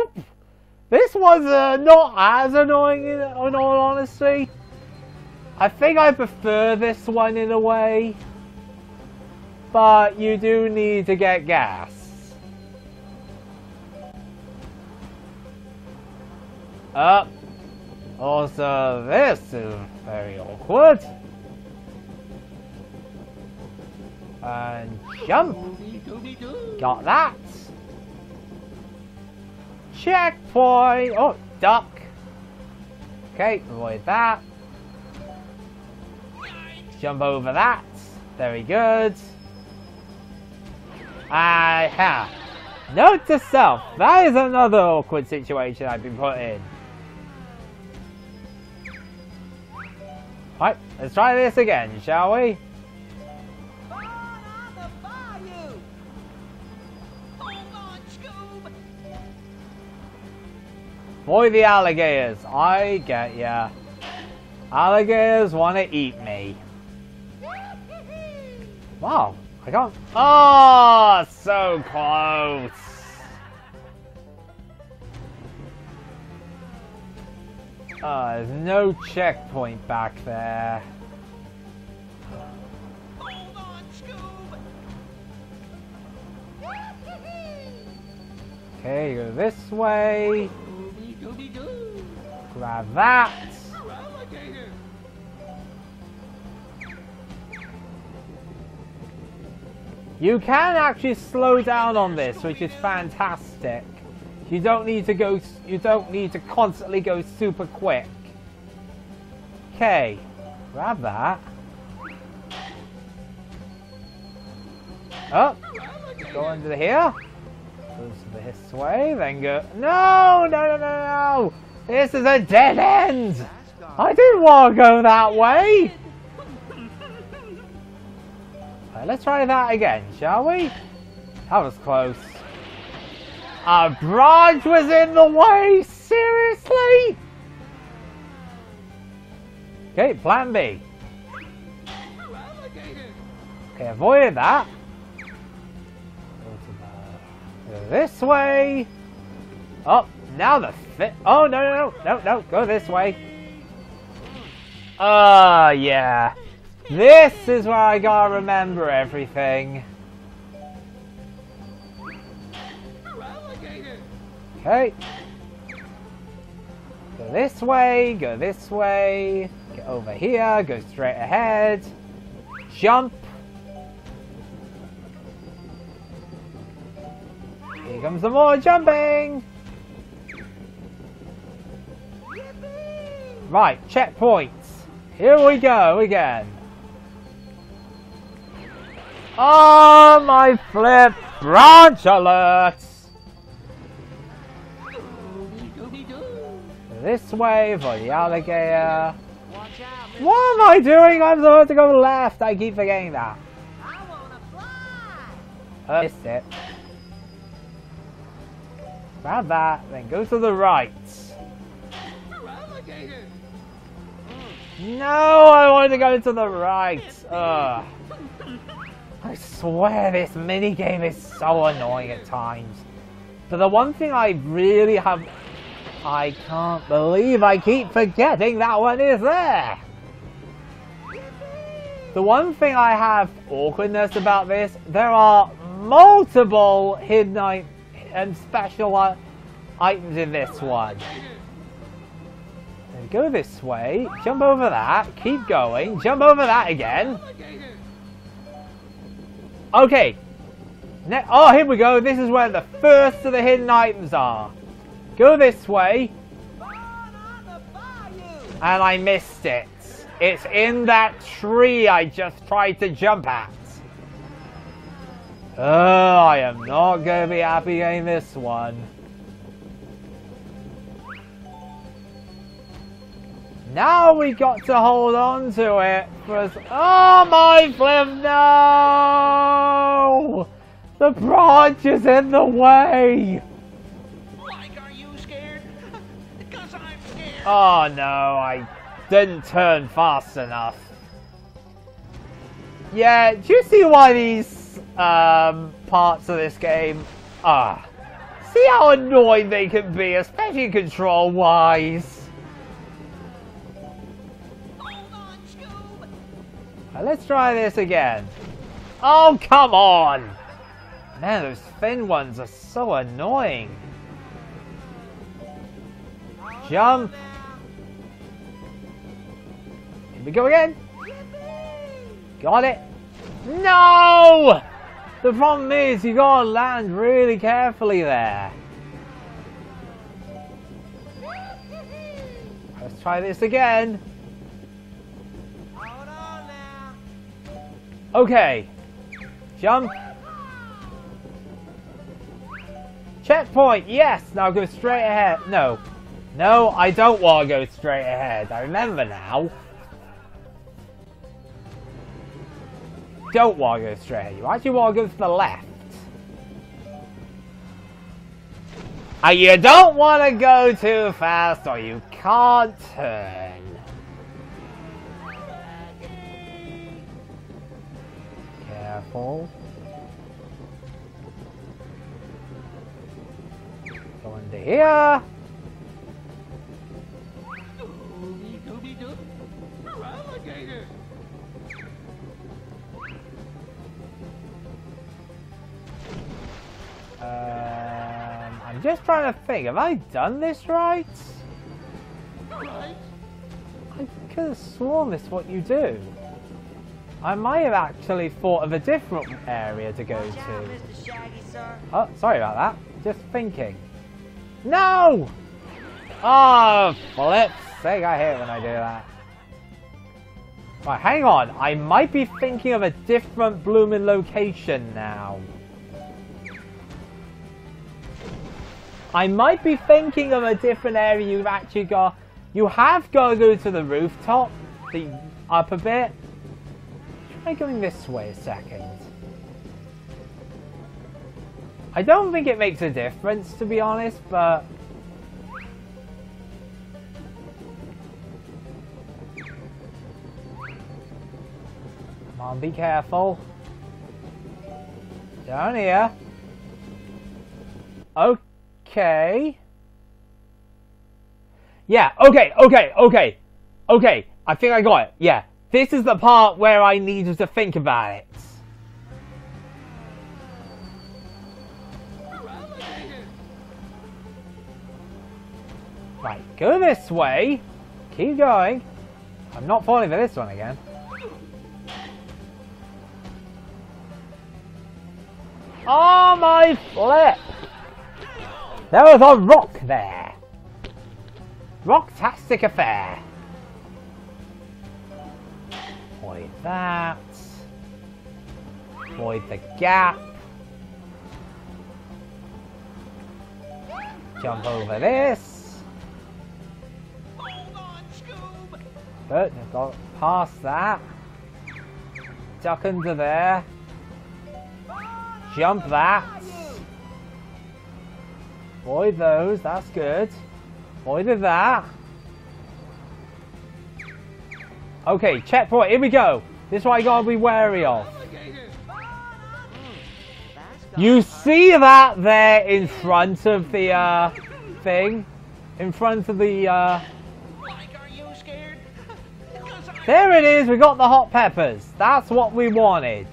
Nope. This was not as annoying in all honesty. I think I prefer this one in a way. But you do need to get gas. Also, this is very awkward. And jump. Got that. Checkpoint. Oh, duck. Okay, avoid that. Jump over that. Very good. Aha. Note to self. That is another awkward situation I've been put in. Right, let's try this again, shall we? Boy, the alligators. I get ya. Alligators want to eat me. Wow, I can't. Oh, so close. Oh, there's no checkpoint back there. Hold on, Scoob. Okay, go this way. Grab that. You can actually slow down on this, which is fantastic. You don't need to constantly go super quick. Okay, grab that. Oh, go under here. Goes this way, then go. No, no, no, no, no! This is a dead end. I didn't want to go that way. Right, let's try that again, shall we? That was close. A branch was in the way! Seriously? Okay, plan B. Okay, avoid that. Go this way. Oh, now the fit. Oh, no, no, no, no, no, go this way. Yeah. This is where I gotta remember everything. Okay. Go this way, go this way. Get over here, go straight ahead. Jump. Here comes some more jumping. Right, checkpoints. Here we go again. Oh my flip! Branch alerts! This way for the alligator. What am I doing? I'm supposed to go left. I keep forgetting that. I wanna fly. Missed it. Grab that, then go to the right. No, I wanted to go to the right. Ugh. I swear this minigame is so annoying at times. But the one thing I really have... I can't believe I keep forgetting that one is there. The one thing I have awkwardness about this, there are multiple hidden and special items in this one. And go this way, jump over that, keep going, jump over that again. Okay. Oh, here we go. This is where the first of the hidden items are. Go this way. And I missed it. It's in that tree I just tried to jump at. Oh, I am not going to be happy getting this one. Now we got to hold on to it. Oh my flip, no! The branch is in the way! Like, are you scared? Because I'm scared. Oh no, I didn't turn fast enough. Yeah, do you see why these parts of this game are See how annoying they can be, especially control-wise. Let's try this again. Oh, come on! Man, those thin ones are so annoying. Jump. Here we go again. Got it. No! The problem is you gotta land really carefully there. Let's try this again. Okay. Jump. Checkpoint, yes! Now go straight ahead. No. No, I don't want to go straight ahead. I remember now. Don't want to go straight ahead. You actually want to go to the left. And you don't want to go too fast or you can't turn. Careful. Go into here. I'm just trying to think, have I done this right? I could have sworn this is what you do. I might have actually thought of a different area to go to. Oh, sorry about that. Just thinking. No! Oh, flip's sake, I hate it when I do that. Right, hang on. I might be thinking of a different blooming location now. I might be thinking of a different area you've actually got. You have got to go to the rooftop, the upper bit. Try going this way a second. I don't think it makes a difference, to be honest, but... Come on, be careful. Down here. Okay. Yeah, okay. Okay, I think I got it. Yeah, this is the part where I needed to think about it. Right, go this way. Keep going. I'm not falling for this one again. Oh my flip! There was a rock there. Rocktastic affair. Avoid that. Avoid the gap. Jump over this. Hold on, Scoob. Good, I've got past that. Duck under there. Jump that. Avoid those, that's good. Avoided that. Okay, checkpoint, here we go. This is what I gotta be wary of. You see that there in front of the thing? In front of the Like, are you scared? There it is, we got the hot peppers. That's what we wanted.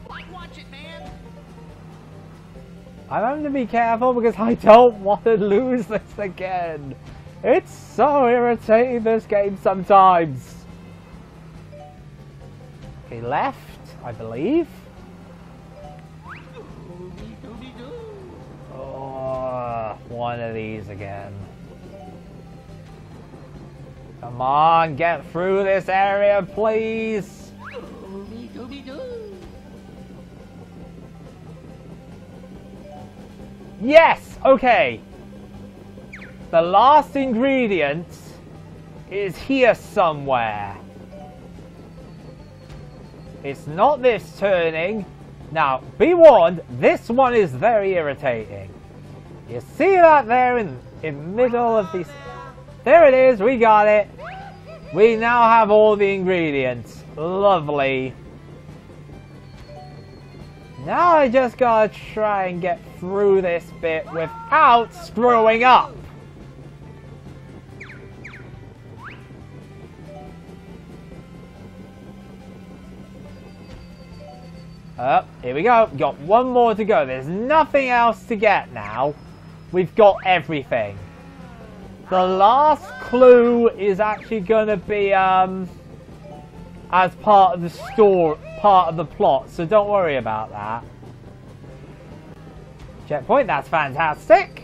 Watch it, man. I'm having to be careful because I don't want to lose this again. It's so irritating, this game, sometimes. Okay, left, I believe. Oh, one of these again. Come on, get through this area, please. Yes, okay. The last ingredient is here somewhere. It's not this turning. Now, be warned, this one is very irritating. You see that there in the middle of these... There it is, we got it. We now have all the ingredients. Lovely. Now I just gotta try and get through this bit without screwing up. Here we go. Got one more to go. There's nothing else to get now. We've got everything. The last clue is actually gonna be as part of the story, part of the plot, so don't worry about that. Checkpoint, that's fantastic.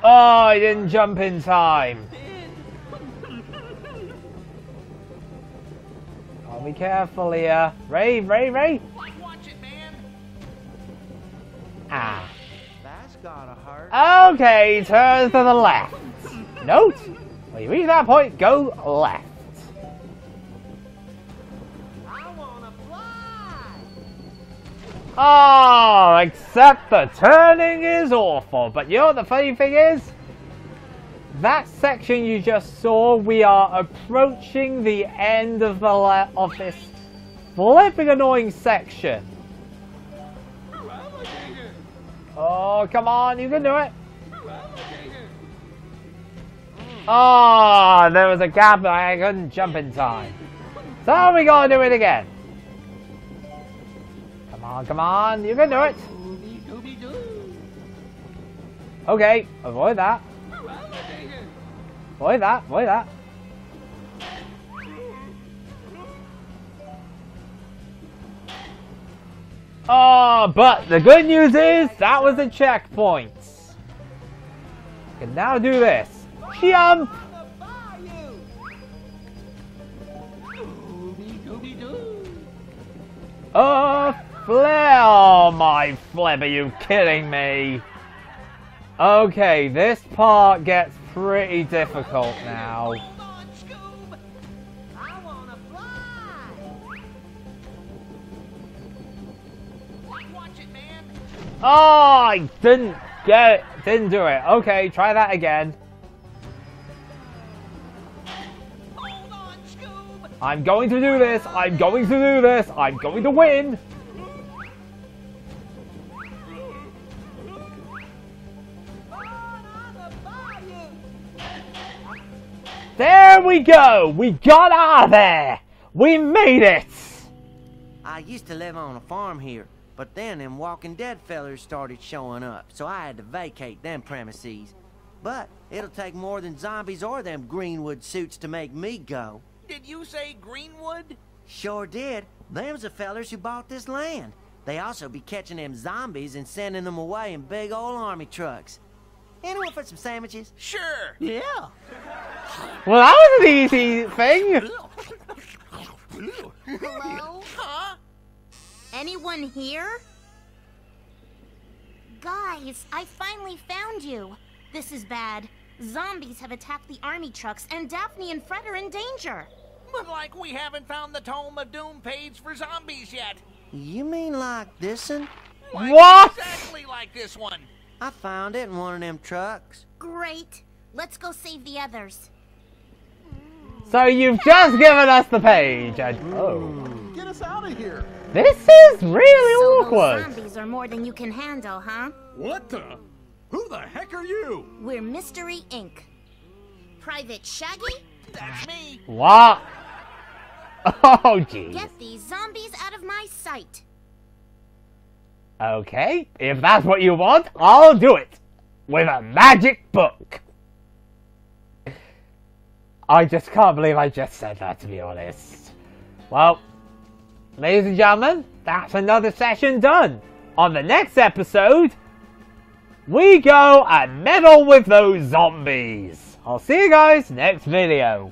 Oh, I didn't jump in time. Oh, be careful here. Ray. Watch it, man. Ah. That's gotta hurt. Okay, turn to the left. Note, when you reach that point, go left. I wanna fly. Oh, except the turning is awful. But you know what the funny thing is? That section you just saw, we are approaching the end of this flipping annoying section. Oh, come on, you can do it. Oh, there was a gap, I couldn't jump in time. So we gotta do it again. Come on, you can do it. Okay, avoid that. Avoid that. Oh, but the good news is that was a checkpoint. We can now do this. Jump! Oh, flare! My flip, are you kidding me? Okay, this part gets pretty difficult now. Hold on, Scoob. I wanna fly. Watch it, man. Oh, I didn't get it. Didn't do it. Okay, try that again. Hold on, Scoob. I'm going to do this. I'm going to do this. I'm going to win. There we go! We got out of there! We made it! I used to live on a farm here, but then them Walking Dead fellers started showing up, so I had to vacate them premises. But it'll take more than zombies or them Greenwood suits to make me go. Did you say Greenwood? Sure did. Them's the fellers who bought this land. They also be catching them zombies and sending them away in big old army trucks. Anyone for some sandwiches? Sure. Yeah. Well, that was an easy thing! Hello? Huh? Anyone here? Guys, I finally found you. This is bad. Zombies have attacked the army trucks, and Daphne and Fred are in danger. But like we haven't found the Tome of Doom page for zombies yet. You mean like this one? Like What? Exactly like this one. I found it in one of them trucks. Great. Let's go save the others. So you've just given us the page. Oh. Get us out of here! This is really So awkward. those zombies are more than you can handle, huh? What the? Who the heck are you? We're Mystery Inc. Private Shaggy, That's me. What? Oh, jeez. get these zombies out of my sight. Okay, if that's what you want, I'll do it. With a magic book. I just can't believe I just said that, to be honest. Well, ladies and gentlemen, that's another session done. On the next episode, we go and meddle with those zombies. I'll see you guys next video.